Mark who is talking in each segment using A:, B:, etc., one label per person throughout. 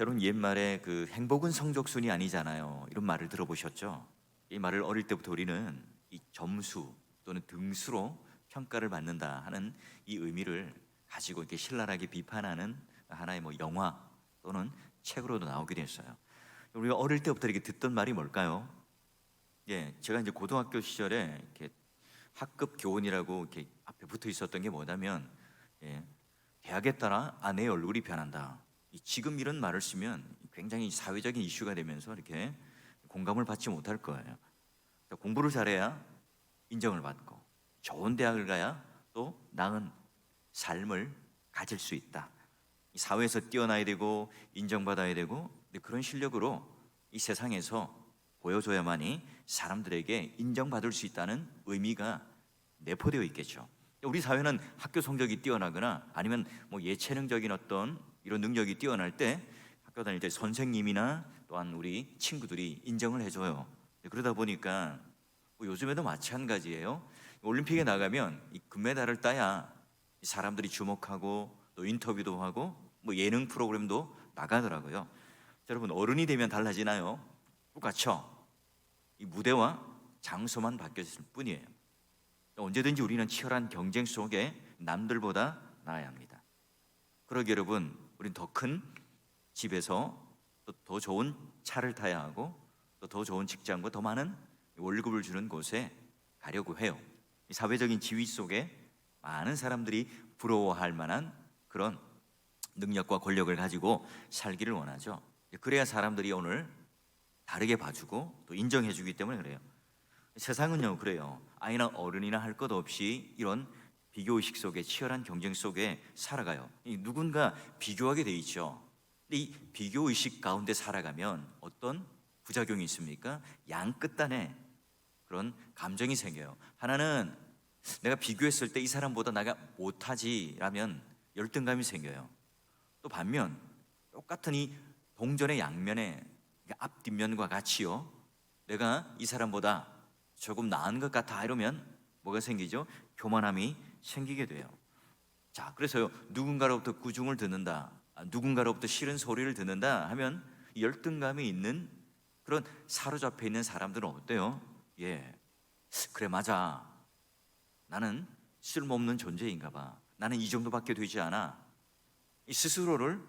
A: 여러분 옛말에 그 행복은 성적순이 아니잖아요. 이런 말을 들어보셨죠? 이 말을 어릴 때부터 우리는 이 점수 또는 등수로 평가를 받는다 하는 이 의미를 가지고 이렇게 신랄하게 비판하는 하나의 뭐 영화 또는 책으로도 나오게 됐어요. 우리가 어릴 때부터 이렇게 듣던 말이 뭘까요? 제가 이제 고등학교 시절에 이렇게 학급 교원이라고 이렇게 앞에 붙어 있었던 게 뭐냐면, 예, 대학에 따라 아내의 얼굴이 변한다. 지금 이런 말을 쓰면 굉장히 사회적인 이슈가 되면서 이렇게 공감을 받지 못할 거예요. 그러니까 공부를 잘해야 인정을 받고 좋은 대학을 가야 또 나은 삶을 가질 수 있다. 이 사회에서 뛰어나야 되고 인정받아야 되고, 근데 그런 실력으로 이 세상에서 보여줘야만이 사람들에게 인정받을 수 있다는 의미가 내포되어 있겠죠. 우리 사회는 학교 성적이 뛰어나거나 아니면 뭐 예체능적인 어떤 이런 능력이 뛰어날 때 학교 다닐 때 선생님이나 또한 우리 친구들이 인정을 해줘요. 그러다 보니까 뭐 요즘에도 마찬가지예요. 올림픽에 나가면 이 금메달을 따야 사람들이 주목하고 또 인터뷰도 하고 뭐 예능 프로그램도 나가더라고요. 여러분, 어른이 되면 달라지나요? 똑같죠. 이 무대와 장소만 바뀌었을 뿐이에요. 언제든지 우리는 치열한 경쟁 속에 남들보다 나아야 합니다. 그러기 여러분, 우린 더 큰 집에서 또 더 좋은 차를 타야 하고 또 더 좋은 직장과 더 많은 월급을 주는 곳에 가려고 해요. 이 사회적인 지위 속에 많은 사람들이 부러워할 만한 그런 능력과 권력을 가지고 살기를 원하죠. 그래야 사람들이 오늘 다르게 봐주고 또 인정해주기 때문에 그래요. 세상은요 그래요. 아이나 어른이나 할 것 없이 이런 비교의식 속에 치열한 경쟁 속에 살아가요. 누군가 비교하게 돼 있죠. 근데 이 비교의식 가운데 살아가면 어떤 부작용이 있습니까? 양 끝단에 그런 감정이 생겨요. 하나는 내가 비교했을 때 이 사람보다 내가 못하지라면 열등감이 생겨요. 또 반면 똑같은 이 동전의 양면에 앞뒷면과 같이요, 내가 이 사람보다 조금 나은 것 같아 이러면 뭐가 생기죠? 교만함이 생기게 돼요. 자, 그래서요, 누군가로부터 꾸중을 듣는다, 누군가로부터 싫은 소리를 듣는다 하면 열등감이 있는 그런 사로잡혀 있는 사람들은 어때요? 그래 맞아, 나는 쓸모없는 존재인가 봐, 나는 이 정도밖에 되지 않아. 이 스스로를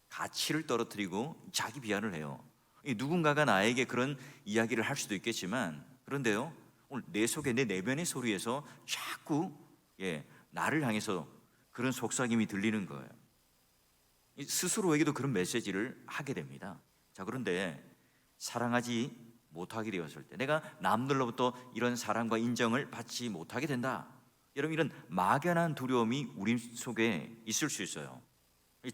A: 가치를 떨어뜨리고 자기 비하를 해요. 누군가가 나에게 그런 이야기를 할 수도 있겠지만, 그런데요, 오늘 내 속에 내 내면의 소리에서 자꾸 나를 향해서 그런 속삭임이 들리는 거예요. 스스로에게도 그런 메시지를 하게 됩니다. 자, 그런데 사랑하지 못하게 되었을 때, 내가 남들로부터 이런 사랑과 인정을 받지 못하게 된다, 여러분, 이런 막연한 두려움이 우리 속에 있을 수 있어요.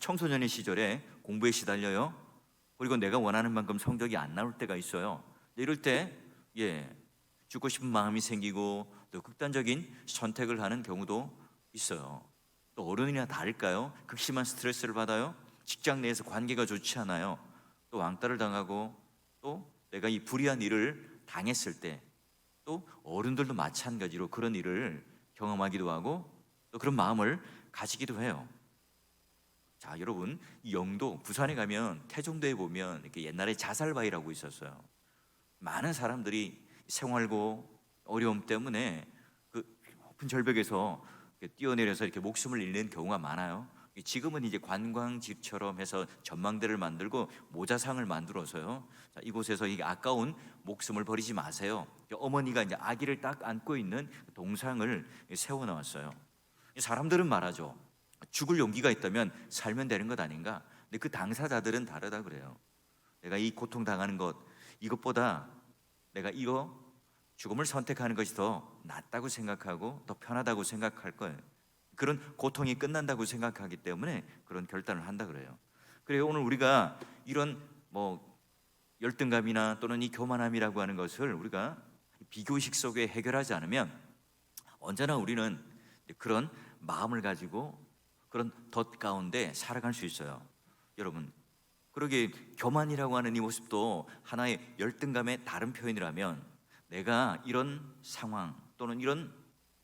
A: 청소년의 시절에 공부에 시달려요. 그리고 내가 원하는 만큼 성적이 안 나올 때가 있어요. 이럴 때 죽고 싶은 마음이 생기고 또 극단적인 선택을 하는 경우도 있어요. 또 어른이나 다를까요? 극심한 스트레스를 받아요. 직장 내에서 관계가 좋지 않아요. 또 왕따를 당하고, 또 내가 이 불의한 일을 당했을 때 또 어른들도 마찬가지로 그런 일을 경험하기도 하고 또 그런 마음을 가지기도 해요. 자, 여러분, 이 영도 부산에 가면 태종도에 보면 이렇게 옛날에 자살바위라고 있었어요. 많은 사람들이 생활고 어려움 때문에 그 높은 절벽에서 이렇게 뛰어내려서 이렇게 목숨을 잃는 경우가 많아요. 지금은 이제 관광지처럼 해서 전망대를 만들고 모자상을 만들어서요, 자, 이곳에서 이 아까운 목숨을 버리지 마세요. 어머니가 이제 아기를 딱 안고 있는 동상을 세워 놓았어요. 사람들은 말하죠, 죽을 용기가 있다면 살면 되는 것 아닌가? 근데 그 당사자들은 다르다 그래요. 내가 이 고통 당하는 것, 이것보다 내가 이거 죽음을 선택하는 것이 더 낫다고 생각하고 더 편하다고 생각할 거예요. 그런 고통이 끝난다고 생각하기 때문에 그런 결단을 한다 그래요. 그래요, 오늘 우리가 이런 뭐 열등감이나 또는 이 교만함이라고 하는 것을 우리가 비교의식 속에 해결하지 않으면 언제나 우리는 그런 마음을 가지고 그런 덫 가운데 살아갈 수 있어요. 여러분, 그러게 교만이라고 하는 이 모습도 하나의 열등감의 다른 표현이라면, 내가 이런 상황 또는 이런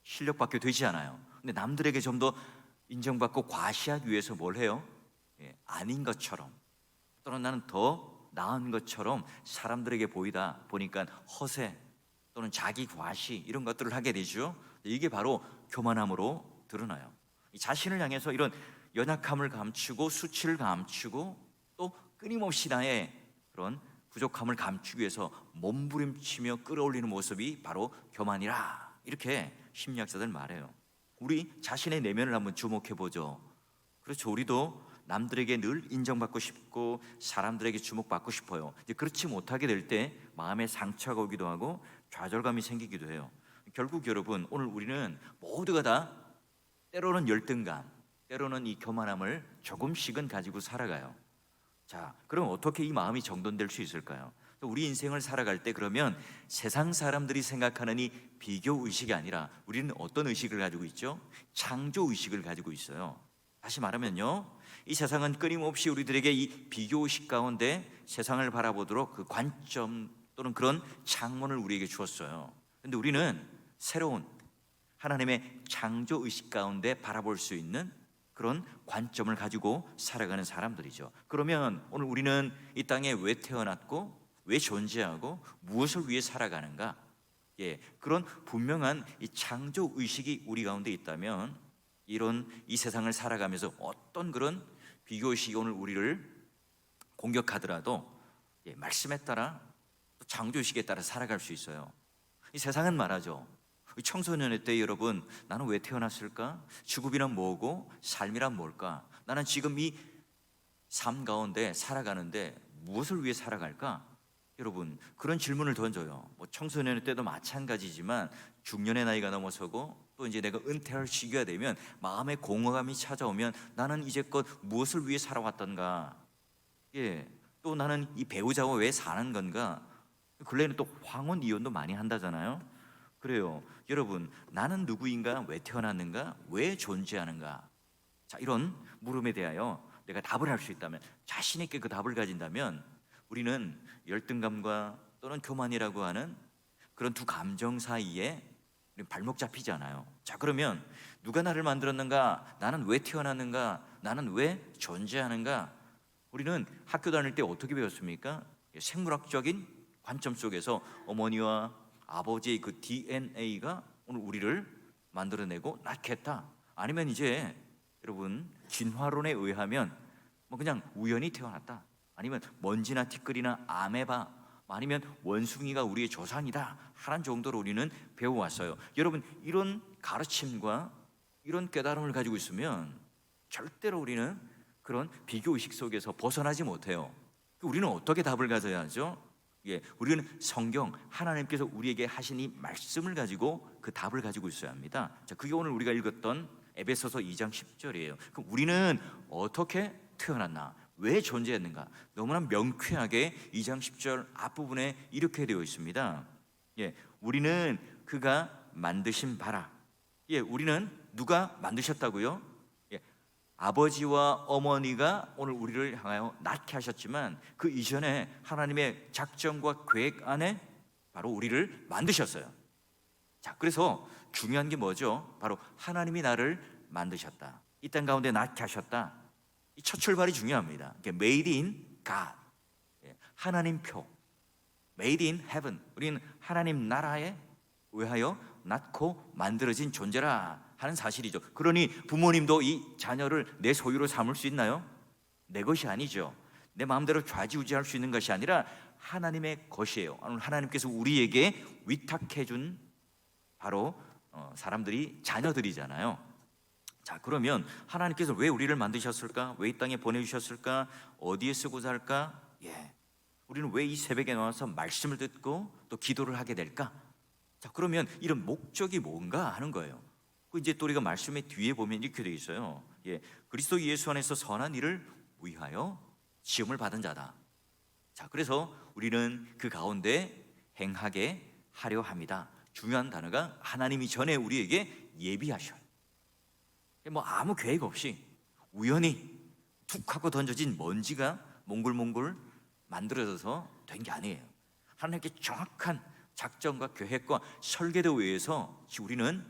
A: 실력밖에 되지 않아요. 근데 남들에게 좀 더 인정받고 과시하기 위해서 뭘 해요? 아닌 것처럼, 또는 나는 더 나은 것처럼 사람들에게 보니까 허세 또는 자기 과시 이런 것들을 하게 되죠. 이게 바로 교만함으로 드러나요. 이 자신을 향해서 이런 연약함을 감추고 수치를 감추고 또 끊임없이 나의 그런 부족함을 감추기 위해서 몸부림치며 끌어올리는 모습이 바로 교만이라, 이렇게 심리학자들 말해요. 우리 자신의 내면을 한번 주목해 보죠. 그렇죠. 우리도 남들에게 늘 인정받고 싶고 사람들에게 주목받고 싶어요. 이제 그렇지 못하게 될 때 마음에 상처가 오기도 하고 좌절감이 생기기도 해요. 결국 여러분, 오늘 우리는 모두가 다 때로는 열등감, 때로는 이 교만함을 조금씩은 가지고 살아가요. 자, 그럼 어떻게 이 마음이 정돈될 수 있을까요? 우리 인생을 살아갈 때 그러면 세상 사람들이 생각하는 이 비교 의식이 아니라 우리는 어떤 의식을 가지고 있죠? 창조 의식을 가지고 있어요. 다시 말하면요, 이 세상은 끊임없이 우리들에게 이 비교 의식 가운데 세상을 바라보도록 그 관점 또는 그런 창문을 우리에게 주었어요. 근데 우리는 새로운 하나님의 창조 의식 가운데 바라볼 수 있는 그런 관점을 가지고 살아가는 사람들이죠. 그러면 오늘 우리는 이 땅에 왜 태어났고 왜 존재하고 무엇을 위해 살아가는가? 그런 분명한 이 창조 의식이 우리 가운데 있다면 이 세상을 살아가면서 어떤 그런 비교 의식이 오늘 우리를 공격하더라도 말씀에 따라 또 창조 의식에 따라 살아갈 수 있어요. 이 세상은 말하죠. 청소년의 때 여러분, 나는 왜 태어났을까? 직업이란 뭐고 삶이란 뭘까? 나는 지금 이 삶 가운데 살아가는데 무엇을 위해 살아갈까? 여러분, 그런 질문을 던져요. 청소년의 때도 마찬가지지만 중년의 나이가 넘어서고 또 이제 내가 은퇴할 시기가 되면 마음의 공허감이 찾아오면 나는 이제껏 무엇을 위해 살아왔던가? 또 나는 이 배우자와 왜 사는 건가? 근래에는 또 황혼 이혼도 많이 한다잖아요. 그래요. 여러분, 나는 누구인가? 왜 태어났는가? 왜 존재하는가? 자, 이런 물음에 대하여 내가 답을 할 수 있다면, 자신 있게 그 답을 가진다면 우리는 열등감과 또는 교만이라고 하는 그런 두 감정 사이에 발목 잡히지 않아요. 자, 그러면 누가 나를 만들었는가? 나는 왜 태어났는가? 나는 왜 존재하는가? 우리는 학교 다닐 때 어떻게 배웠습니까? 생물학적인 관점 속에서 어머니와 아버지의 그 DNA가 오늘 우리를 만들어내고 낳게 했다. 아니면 이제 여러분, 진화론에 의하면 그냥 우연히 태어났다. 아니면 먼지나 티끌이나 아메바, 아니면 원숭이가 우리의 조상이다 하는 정도로 우리는 배워왔어요. 여러분, 이런 가르침과 이런 깨달음을 가지고 있으면 절대로 우리는 그런 비교의식 속에서 벗어나지 못해요. 우리는 어떻게 답을 가져야 하죠? 우리는 성경, 하나님께서 우리에게 하신 이 말씀을 가지고 그 답을 가지고 있어야 합니다. 자, 그게 오늘 우리가 읽었던 에베소서 2장 10절이에요. 그럼 우리는 어떻게 태어났나? 왜 존재했는가? 너무나 명쾌하게 2장 10절 앞부분에 이렇게 되어 있습니다. 우리는 그가 만드신 바라. 우리는 누가 만드셨다고요? 아버지와 어머니가 오늘 우리를 향하여 낳게 하셨지만 그 이전에 하나님의 작정과 계획 안에 바로 우리를 만드셨어요. 자, 그래서 중요한 게 뭐죠? 바로 하나님이 나를 만드셨다. 이 땅 가운데 낳게 하셨다. 이 첫 출발이 중요합니다. Made in God, 하나님 표, Made in Heaven. 우리는 하나님 나라에 의하여 낳고 만들어진 존재라 하는 사실이죠. 그러니 부모님도 이 자녀를 내 소유로 삼을 수 있나요? 내 것이 아니죠. 내 마음대로 좌지우지할 수 있는 것이 아니라 하나님의 것이에요. 하나님께서 우리에게 위탁해 준 바로 사람들이 자녀들이잖아요. 자, 그러면 하나님께서 왜 우리를 만드셨을까? 왜 이 땅에 보내주셨을까? 어디에 쓰고자 할까? 우리는 왜 이 새벽에 나와서 말씀을 듣고 또 기도를 하게 될까? 자, 그러면 이런 목적이 뭔가 하는 거예요. 이제 또 우리가 말씀의 뒤에 보면 이렇게 되어 있어요. 그리스도 예수 안에서 선한 일을 위하여 지음을 받은 자다. 자, 그래서 우리는 그 가운데 행하게 하려 합니다. 중요한 단어가 하나님이 전에 우리에게 예비하셔요. 아무 계획 없이 우연히 툭 하고 던져진 먼지가 몽글몽글 만들어져서 된 게 아니에요. 하나님께 정확한 작전과 계획과 설계도에 의해서 우리는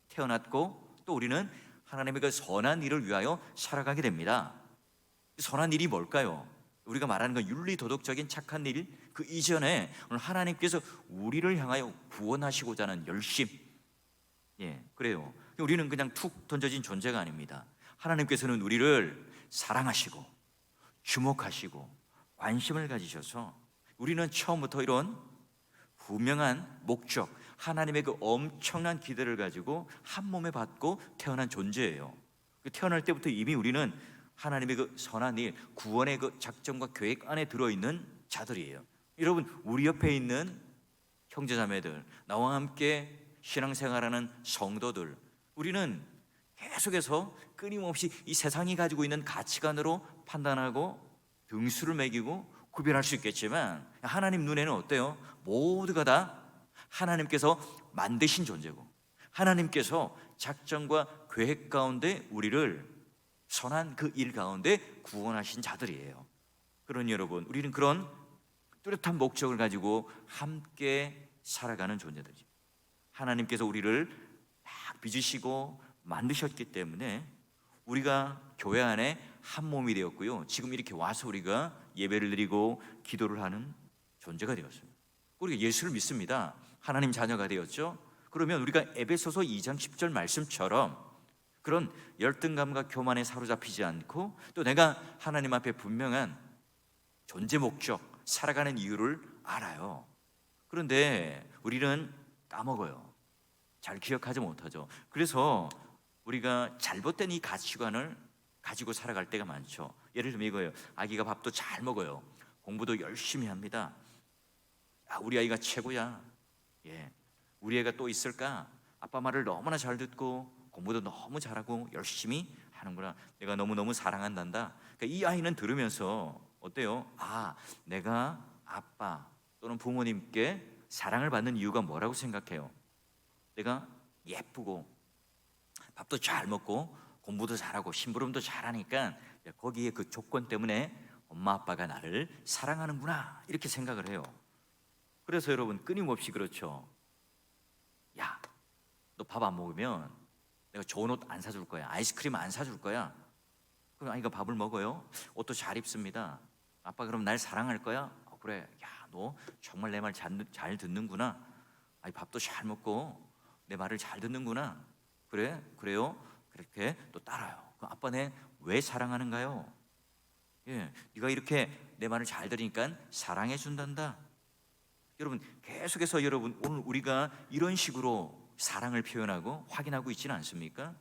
A: 태어났고 또 우리는 하나님의 그 선한 일을 위하여 살아가게 됩니다. 선한 일이 뭘까요? 우리가 말하는 건 윤리 도덕적인 착한 일, 그 이전에 오늘 하나님께서 우리를 향하여 구원하시고자 하는 열심. 예, 그래요. 우리는 그냥 툭 던져진 존재가 아닙니다. 하나님께서는 우리를 사랑하시고 주목하시고 관심을 가지셔서 우리는 처음부터 이런 분명한 목적, 하나님의 그 엄청난 기대를 가지고 한 몸에 받고 태어난 존재예요. 태어날 때부터 이미 우리는 하나님의 그 선한 일, 구원의 그 작정과 계획 안에 들어있는 자들이에요. 여러분, 우리 옆에 있는 형제자매들, 나와 함께 신앙생활하는 성도들, 우리는 계속해서 끊임없이 이 세상이 가지고 있는 가치관으로 판단하고 등수를 매기고 구별할 수 있겠지만, 하나님 눈에는 어때요? 모두가 다 하나님께서 만드신 존재고, 하나님께서 작정과 계획 가운데 우리를 선한 그 일 가운데 구원하신 자들이에요. 그러니 여러분, 우리는 그런 뚜렷한 목적을 가지고 함께 살아가는 존재들이죠. 하나님께서 우리를 막 빚으시고 만드셨기 때문에 우리가 교회 안에 한 몸이 되었고요, 지금 이렇게 와서 우리가 예배를 드리고 기도를 하는 존재가 되었습니다. 우리가 예수를 믿습니다. 하나님 자녀가 되었죠. 그러면 우리가 에베소서 2장 10절 말씀처럼 그런 열등감과 교만에 사로잡히지 않고, 또 내가 하나님 앞에 분명한 존재 목적, 살아가는 이유를 알아요. 그런데 우리는 까먹어요. 잘 기억하지 못하죠. 그래서 우리가 잘못된 이 가치관을 가지고 살아갈 때가 많죠. 예를 들면 이거예요. 아기가 밥도 잘 먹어요. 공부도 열심히 합니다. 우리 아이가 최고야. 예, 우리 애가 또 있을까? 아빠 말을 너무나 잘 듣고 공부도 너무 잘하고 열심히 하는구나. 내가 너무너무 사랑한단다. 그러니까 이 아이는 들으면서 어때요? 내가 아빠 또는 부모님께 사랑을 받는 이유가 뭐라고 생각해요? 내가 예쁘고 밥도 잘 먹고 공부도 잘하고 심부름도 잘하니까 거기에 그 조건 때문에 엄마 아빠가 나를 사랑하는구나, 이렇게 생각을 해요. 그래서 여러분, 끊임없이 그렇죠. 야, 너 밥 안 먹으면 내가 좋은 옷 안 사줄 거야, 아이스크림 안 사줄 거야. 그럼 아이가 밥을 먹어요. 옷도 잘 입습니다. 아빠 그럼 날 사랑할 거야? 그래. 야, 너 정말 내 말 잘 듣는구나. 아이 밥도 잘 먹고 내 말을 잘 듣는구나. 그래? 그래요? 그렇게 또 따라요. 그럼 아빠 내 왜 사랑하는가요? 예, 네가 이렇게 내 말을 잘 들으니까 사랑해 준단다. 여러분, 계속해서 여러분, 오늘 우리가 이런 식으로 사랑을 표현하고 확인하고 있지는 않습니까?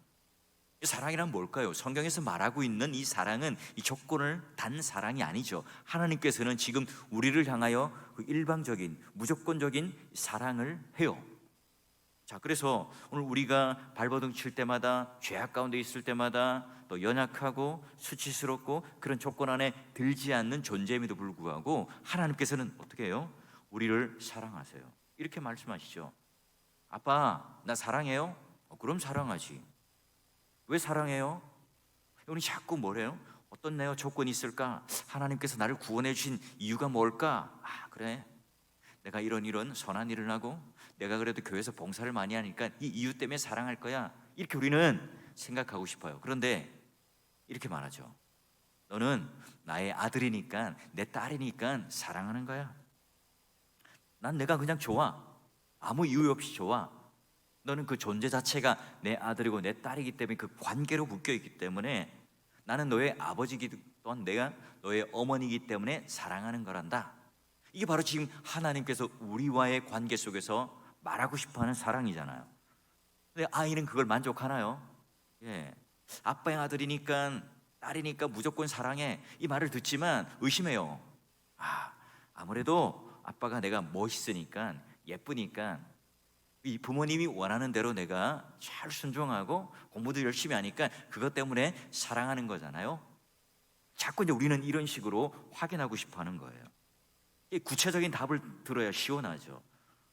A: 사랑이란 뭘까요? 성경에서 말하고 있는 이 사랑은 이 조건을 단 사랑이 아니죠. 하나님께서는 지금 우리를 향하여 그 일방적인 무조건적인 사랑을 해요. 자, 그래서 오늘 우리가 발버둥 칠 때마다, 죄악 가운데 있을 때마다, 또 연약하고 수치스럽고 그런 조건 안에 들지 않는 존재임에도 불구하고 하나님께서는 어떻게 해요? 우리를 사랑하세요. 이렇게 말씀하시죠. 아빠, 나 사랑해요? 그럼 사랑하지. 왜 사랑해요? 우리 자꾸 뭐래요? 어떤 내가 조건이 있을까? 하나님께서 나를 구원해 주신 이유가 뭘까? 그래, 내가 이런 선한 일을 하고 내가 그래도 교회에서 봉사를 많이 하니까 이 이유 때문에 사랑할 거야, 이렇게 우리는 생각하고 싶어요. 그런데 이렇게 말하죠. 너는 나의 아들이니까, 내 딸이니까 사랑하는 거야. 난 내가 그냥 좋아. 아무 이유 없이 좋아. 너는 그 존재 자체가 내 아들이고 내 딸이기 때문에 그 관계로 묶여있기 때문에 나는 너의 아버지이기 또한 내가 너의 어머니이기 때문에 사랑하는 거란다. 이게 바로 지금 하나님께서 우리와의 관계 속에서 말하고 싶어하는 사랑이잖아요. 근데 아이는 그걸 만족하나요? 예, 아빠의 아들이니까 딸이니까 무조건 사랑해, 이 말을 듣지만 의심해요. 아무래도 아빠가 내가 멋있으니까, 예쁘니까, 이 부모님이 원하는 대로 내가 잘 순종하고 공부도 열심히 하니까 그것 때문에 사랑하는 거잖아요. 자꾸 이제 우리는 이런 식으로 확인하고 싶어 하는 거예요. 구체적인 답을 들어야 시원하죠.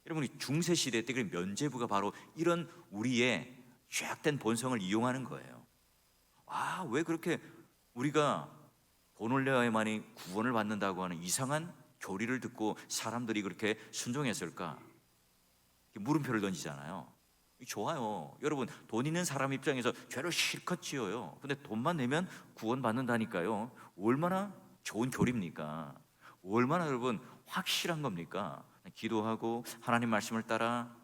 A: 여러분, 중세 시대 때 그 면죄부가 바로 이런 우리의 죄악된 본성을 이용하는 거예요. 왜 그렇게 우리가 돈을 내야만이 구원을 받는다고 하는 이상한 교리를 듣고 사람들이 그렇게 순종했을까? 물음표를 던지잖아요. 좋아요. 여러분, 돈 있는 사람 입장에서 죄를 실컷 지어요. 근데 돈만 내면 구원받는다니까요. 얼마나 좋은 교리입니까? 얼마나 여러분 확실한 겁니까? 기도하고 하나님 말씀을 따라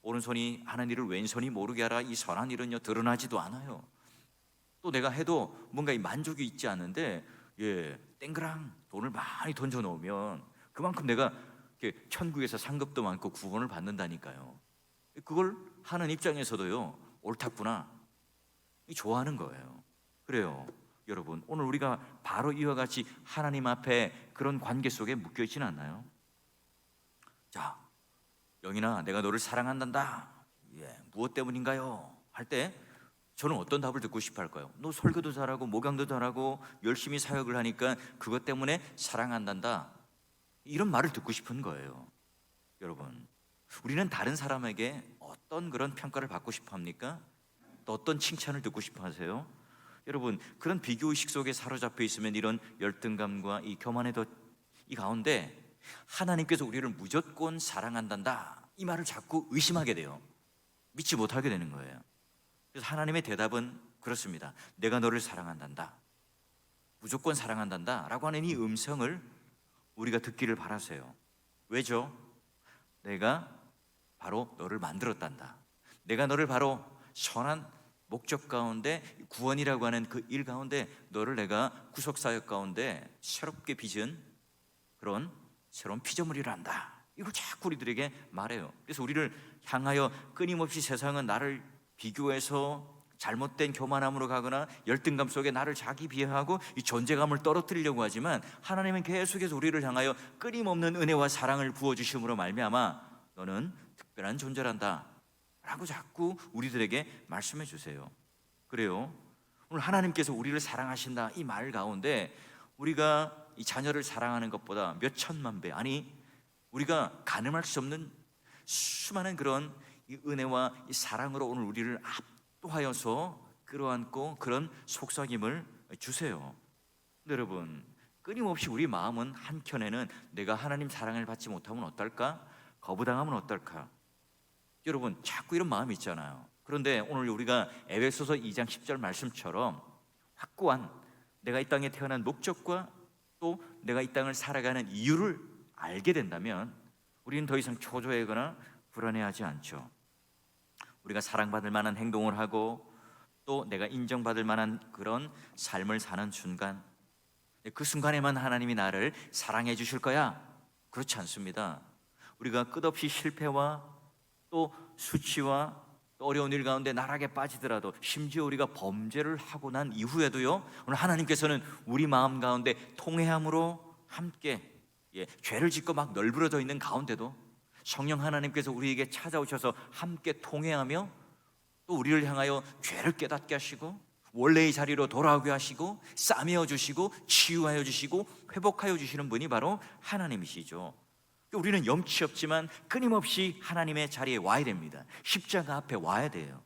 A: 오른손이 하는 일을 왼손이 모르게 하라, 이 선한 일은요 드러나지도 않아요. 또 내가 해도 뭔가 이 만족이 있지 않는데, 땡그랑 돈을 많이 던져 놓으면 그만큼 내가 이렇게 천국에서 상급도 많고 구원을 받는다니까요. 그걸 하는 입장에서도요, 옳았구나, 좋아하는 거예요. 그래요. 여러분, 오늘 우리가 바로 이와 같이 하나님 앞에 그런 관계 속에 묶여 있지는 않나요? 자, 영인아, 내가 너를 사랑한단다. 무엇 때문인가요? 할 때 저는 어떤 답을 듣고 싶어 할까요? 너 설교도 잘하고 목양도 잘하고 열심히 사역을 하니까 그것 때문에 사랑한단다, 이런 말을 듣고 싶은 거예요. 여러분, 우리는 다른 사람에게 어떤 그런 평가를 받고 싶어 합니까? 또 어떤 칭찬을 듣고 싶어 하세요? 여러분, 그런 비교의식 속에 사로잡혀 있으면 이런 열등감과 이 교만의 이 가운데 하나님께서 우리를 무조건 사랑한단다, 이 말을 자꾸 의심하게 돼요. 믿지 못하게 되는 거예요. 그래서 하나님의 대답은 그렇습니다. 내가 너를 사랑한단다, 무조건 사랑한단다 라고 하는 이 음성을 우리가 듣기를 바라세요. 왜죠? 내가 바로 너를 만들었단다. 내가 너를 바로 선한 목적 가운데, 구원이라고 하는 그 일 가운데 너를 내가 구속사역 가운데 새롭게 빚은 그런 새로운 피조물이라 한다, 이걸 자꾸 우리들에게 말해요. 그래서 우리를 향하여 끊임없이 세상은 나를 비교해서 잘못된 교만함으로 가거나 열등감 속에 나를 자기 비하하고 이 존재감을 떨어뜨리려고 하지만, 하나님은 계속해서 우리를 향하여 끊임없는 은혜와 사랑을 부어주심으로 말미암아 너는 특별한 존재란다 라고 자꾸 우리들에게 말씀해 주세요. 그래요. 오늘 하나님께서 우리를 사랑하신다, 이 말 가운데 우리가 이 자녀를 사랑하는 것보다 몇 천만 배, 아니 우리가 가늠할 수 없는 수많은 그런 이 은혜와 이 사랑으로 오늘 우리를 압도하여서 끌어안고 그런 속삭임을 주세요. 여러분, 끊임없이 우리 마음은 한켠에는 내가 하나님 사랑을 받지 못하면 어떨까? 거부당하면 어떨까? 여러분, 자꾸 이런 마음이 있잖아요. 그런데 오늘 우리가 에베소서 2장 10절 말씀처럼 확고한 내가 이 땅에 태어난 목적과 또 내가 이 땅을 살아가는 이유를 알게 된다면 우리는 더 이상 초조해하거나 불안해하지 않죠. 우리가 사랑받을 만한 행동을 하고 또 내가 인정받을 만한 그런 삶을 사는 순간, 그 순간에만 하나님이 나를 사랑해 주실 거야? 그렇지 않습니다. 우리가 끝없이 실패와 또 수치와 또 어려운 일 가운데 나락에 빠지더라도, 심지어 우리가 범죄를 하고 난 이후에도요, 오늘 하나님께서는 우리 마음 가운데 통회함으로 함께 죄를 짓고 막 널브러져 있는 가운데도 성령 하나님께서 우리에게 찾아오셔서 함께 통회하며 또 우리를 향하여 죄를 깨닫게 하시고 원래의 자리로 돌아오게 하시고 싸매어 주시고 치유하여 주시고 회복하여 주시는 분이 바로 하나님이시죠. 우리는 염치 없지만 끊임없이 하나님의 자리에 와야 됩니다. 십자가 앞에 와야 돼요.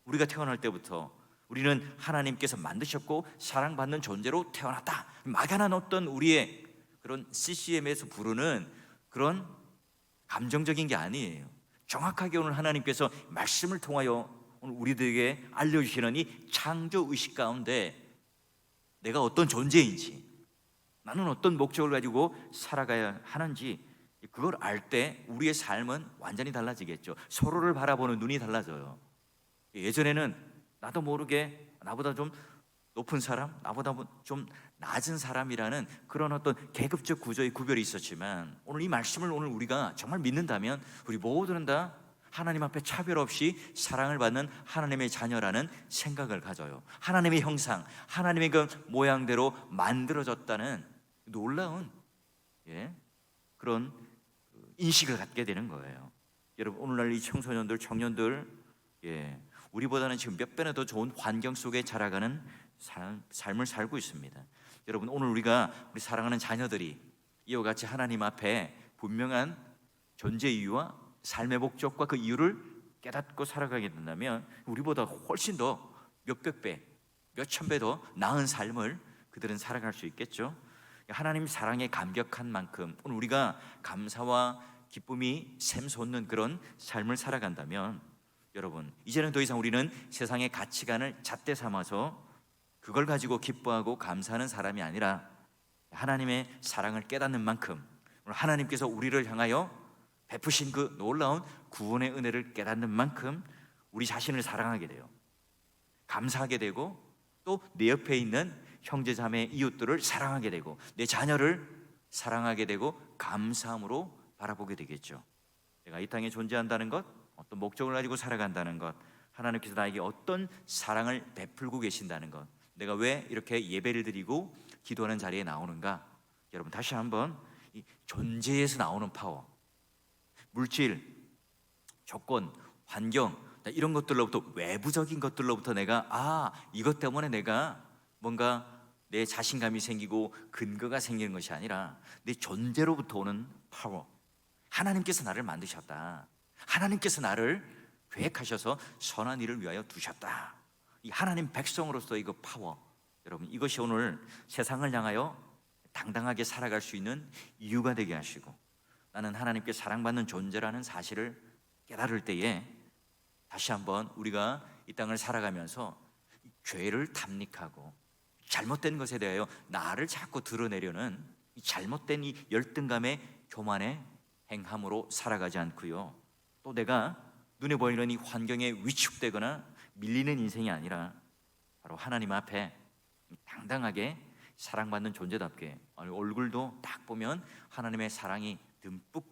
A: 우리가 태어날 때부터 우리는 하나님께서 만드셨고 사랑받는 존재로 태어났다, 막연한 어떤 우리의 그런 CCM에서 부르는 그런 감정적인 게 아니에요. 정확하게 오늘 하나님께서 말씀을 통하여 오늘 우리들에게 알려주시는 이 창조의식 가운데 내가 어떤 존재인지, 나는 어떤 목적을 가지고 살아가야 하는지, 그걸 알 때 우리의 삶은 완전히 달라지겠죠. 서로를 바라보는 눈이 달라져요. 예전에는 나도 모르게 나보다 좀 높은 사람, 나보다 좀 낮은 사람이라는 그런 어떤 계급적 구조의 구별이 있었지만, 오늘 이 말씀을 오늘 우리가 정말 믿는다면 우리 모두는 다 하나님 앞에 차별 없이 사랑을 받는 하나님의 자녀라는 생각을 가져요. 하나님의 형상, 하나님의 그 모양대로 만들어졌다는 놀라운 그런 인식을 갖게 되는 거예요. 여러분, 오늘날 이 청소년들, 청년들, 우리보다는 지금 몇 배나 더 좋은 환경 속에 자라가는 삶을 살고 있습니다. 여러분, 오늘 우리 사랑하는 자녀들이 이와 같이 하나님 앞에 분명한 존재 이유와 삶의 목적과 그 이유를 깨닫고 살아가게 된다면 우리보다 훨씬 더 몇백 배, 몇천 배 더 나은 삶을 그들은 살아갈 수 있겠죠. 하나님 사랑에 감격한 만큼 오늘 우리가 감사와 기쁨이 샘솟는 그런 삶을 살아간다면 여러분, 이제는 더 이상 우리는 세상의 가치관을 잣대 삼아서 그걸 가지고 기뻐하고 감사하는 사람이 아니라 하나님의 사랑을 깨닫는 만큼, 하나님께서 우리를 향하여 베푸신 그 놀라운 구원의 은혜를 깨닫는 만큼 우리 자신을 사랑하게 돼요. 감사하게 되고, 또 내 옆에 있는 형제 자매 이웃들을 사랑하게 되고, 내 자녀를 사랑하게 되고 감사함으로 바라보게 되겠죠. 내가 이 땅에 존재한다는 것, 어떤 목적을 가지고 살아간다는 것, 하나님께서 나에게 어떤 사랑을 베풀고 계신다는 것, 내가 왜 이렇게 예배를 드리고 기도하는 자리에 나오는가. 여러분, 다시 한번 이 존재에서 나오는 파워, 물질, 조건, 환경, 이런 것들로부터, 외부적인 것들로부터 내가 이것 때문에 내가 뭔가 내 자신감이 생기고 근거가 생기는 것이 아니라 내 존재로부터 오는 파워. 하나님께서 나를 만드셨다. 하나님께서 나를 계획하셔서 선한 일을 위하여 두셨다. 이 하나님 백성으로서 이거 파워, 여러분, 이것이 오늘 세상을 향하여 당당하게 살아갈 수 있는 이유가 되게 하시고, 나는 하나님께 사랑받는 존재라는 사실을 깨달을 때에 다시 한번 우리가 이 땅을 살아가면서 죄를 탐닉하고 잘못된 것에 대하여 나를 자꾸 드러내려는 이 잘못된 이 열등감의 교만의 행함으로 살아가지 않고요, 또 내가 눈에 보이는 이 환경에 위축되거나 밀리는 인생이 아니라 바로 하나님 앞에 당당하게 사랑받는 존재답게, 얼굴도 딱 보면 하나님의 사랑이 듬뿍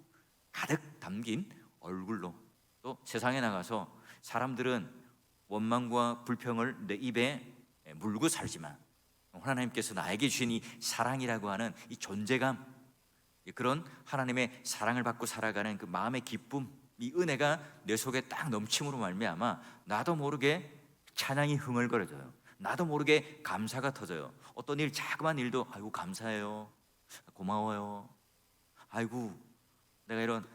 A: 가득 담긴 얼굴로, 또 세상에 나가서 사람들은 원망과 불평을 내 입에 물고 살지만 하나님께서 나에게 주신 이 사랑이라고 하는 이 존재감, 그런 하나님의 사랑을 받고 살아가는 그 마음의 기쁨, 이 은혜가 내 속에 딱 넘침으로 말미암아 나도 모르게 찬양이 흥얼거려져요. 나도 모르게 감사가 터져요. 어떤 일, 자그마한 일도 아이고 감사해요, 고마워요, 아이고 내가 이런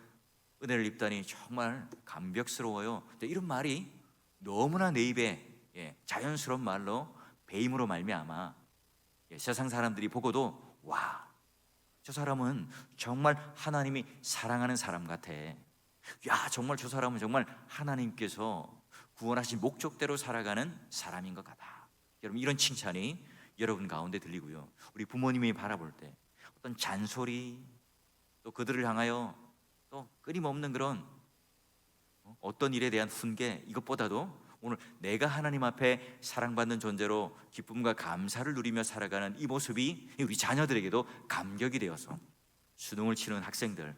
A: 은혜를 입다니 정말 감격스러워요, 이런 말이 너무나 내 입에 자연스러운 말로 배임으로 말미암아 세상 사람들이 보고도 와, 저 사람은 정말 하나님이 사랑하는 사람 같아. 야, 정말 저 사람은 정말 하나님께서 구원하신 목적대로 살아가는 사람인 것 같아. 여러분, 이런 칭찬이 여러분 가운데 들리고요, 우리 부모님이 바라볼 때 어떤 잔소리, 또 그들을 향하여 또 끊임없는 그런 어떤 일에 대한 훈계, 이것보다도 오늘 내가 하나님 앞에 사랑받는 존재로 기쁨과 감사를 누리며 살아가는 이 모습이 우리 자녀들에게도 감격이 되어서 수능을 치는 학생들,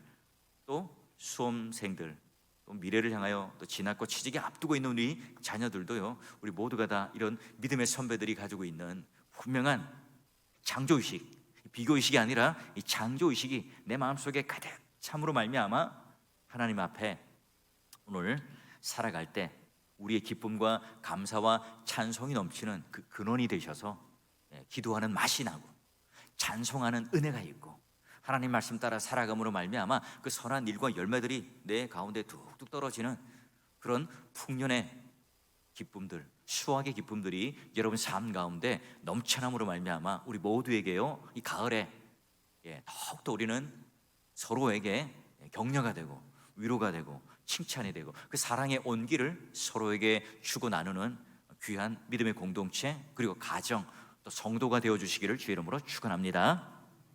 A: 또 수험생들, 또 미래를 향하여 또 진학과 취직에 앞두고 있는 우리 자녀들도요, 우리 모두가 다 이런 믿음의 선배들이 가지고 있는 분명한 창조의식, 비교의식이 아니라 이 창조의식이 내 마음속에 가득 참으로 말미암아 하나님 앞에 오늘 살아갈 때 우리의 기쁨과 감사와 찬송이 넘치는 그 근원이 되셔서 기도하는 맛이 나고 찬송하는 은혜가 있고 하나님 말씀 따라 살아감으로 말미암아 그 선한 일과 열매들이 내 가운데 뚝뚝 떨어지는 그런 풍년의 기쁨들, 수확의 기쁨들이 여러분 삶 가운데 넘쳐남으로 말미암아 우리 모두에게요, 이 가을에 더욱더 우리는 서로에게 격려가 되고 위로가 되고 칭찬이 되고 그 사랑의 온기를 서로에게 주고 나누는 귀한 믿음의 공동체, 그리고 가정, 또 성도가 되어주시기를 주의 이름으로 축원합니다.